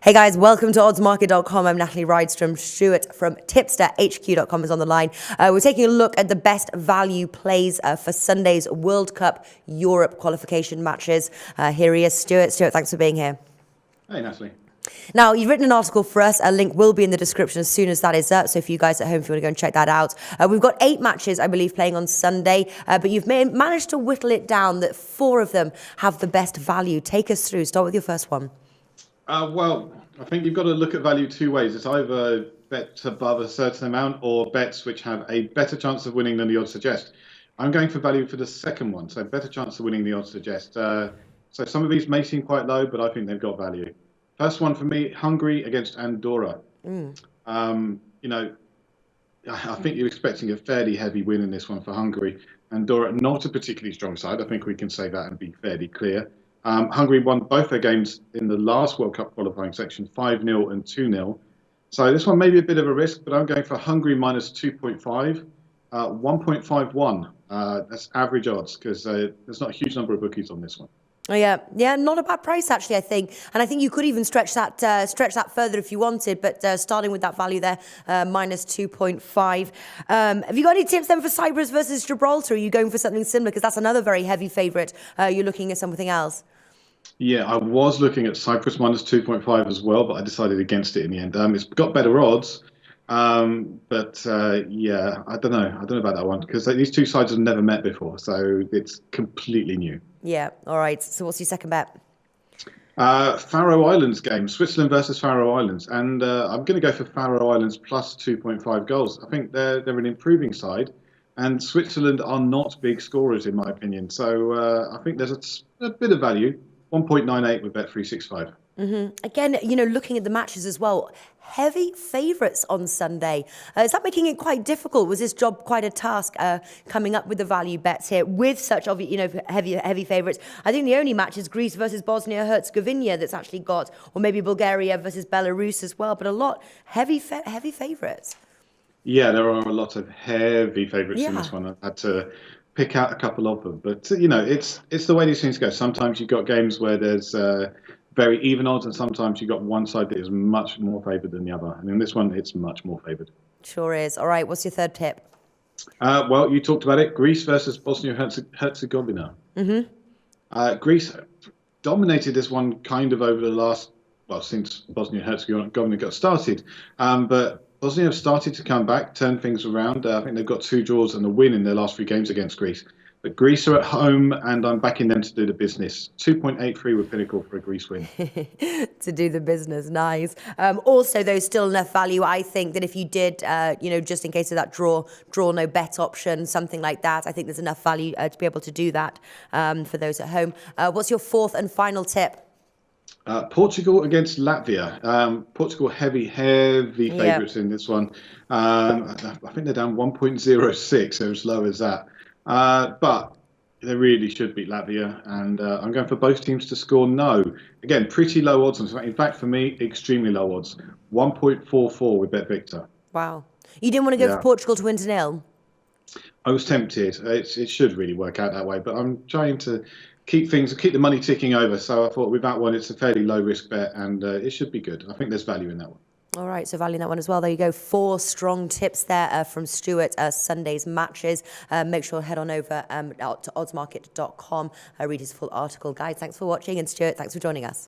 Hey guys, welcome to oddsmarket.com. I'm Natalie Rydstrom. Stuart from tipsterhq.com is on the line. We're taking a look at the best value plays for Sunday's World Cup Europe qualification matches. Here he is, Stuart. Stuart, thanks for being here. Hey, Natalie. Now, you've written an article for us. A link will be in the description as soon as that is up. So if you guys at home, if you want to go and check that out. We've got 8 matches, I believe, playing on Sunday. But you've managed to whittle it down that 4 of them have the best value. Take us through. Start with your first one. Well, I think you've got to look at value 2 ways. It's either bets above a certain amount or bets which have a better chance of winning than the odds suggest. I'm going for value for the second one, so better chance of winning the odds suggest. So some of these may seem quite low, but I think they've got value. First one for me, Hungary against Andorra. I think you're expecting a fairly heavy win in this one for Hungary. Andorra, not a particularly strong side. I think we can say that and be fairly clear. Hungary won both their games in the last World Cup qualifying section, 5-0 and 2-0. So this one may be a bit of a risk, but I'm going for Hungary minus 2.5, 1.51. That's average odds because there's not a huge number of bookies on this one. Oh, yeah, not a bad price actually, I think, and I think you could even stretch that further if you wanted. But starting with that value there, minus 2.5. Have you got any tips then for Cyprus versus Gibraltar? Are you going for something similar? Because that's another very heavy favourite. You're looking at something else. Yeah, I was looking at Cyprus minus 2.5 as well, but I decided against it in the end. It's got better odds, but yeah, I don't know about that one because these two sides have never met before, so it's completely new. Yeah, all right. So what's your second bet? Faroe Islands game, Switzerland versus Faroe Islands, and I'm going to go for Faroe Islands plus 2.5 goals. I think they're an improving side, and Switzerland are not big scorers in my opinion. So I think there's a bit of value. 1.98 with Bet365. Again, looking at the matches as well, heavy favourites on Sunday. Is that making it quite difficult? Was this job quite a task coming up with the value bets here with such heavy favourites? I think the only match is Greece versus Bosnia-Herzegovina that's actually got, or maybe Bulgaria versus Belarus as well, but a lot heavy favourites. Yeah, there are a lot of heavy favourites in this one. I've had to pick out a couple of them, but it's the way these things go. Sometimes you've got games where there's very even odds, and sometimes you've got one side that is much more favoured than the other. And in this one, it's much more favoured. Sure is. All right, what's your third tip? Well, you talked about it. Greece versus Bosnia-Herzegovina. Greece dominated this one kind of over the last, since Bosnia-Herzegovina got started. But Bosnia have started to come back, turn things around. I think they've got 2 draws and a win in their last 3 games against Greece. But Greece are at home, and I'm backing them to do the business. 2.83 with Pinnacle for a Greece win. To do the business, nice. Also, though, still enough value, I think, that if you did, just in case of that draw no bet option, something like that, I think there's enough value to be able to do that for those at home. What's your fourth and final tip? Portugal against Latvia. Portugal heavy favourites in this one. I think they're down 1.06, so as low as that. But they really should beat Latvia, and I'm going for both teams to score no. Again, pretty low odds. In fact, for me, extremely low odds. 1.44 with Bet Victor. Wow. You didn't want to go for Portugal to win to 0? I was tempted. It should really work out that way, but I'm trying to keep the money ticking over. So I thought with that one, it's a fairly low risk bet, and it should be good. I think there's value in that one. All right, so value in that one as well. There you go. 4 strong tips there from Stuart, Sunday's matches. Make sure to head on over to oddsmarket.com, read his full article. Guys, thanks for watching, and Stuart, thanks for joining us.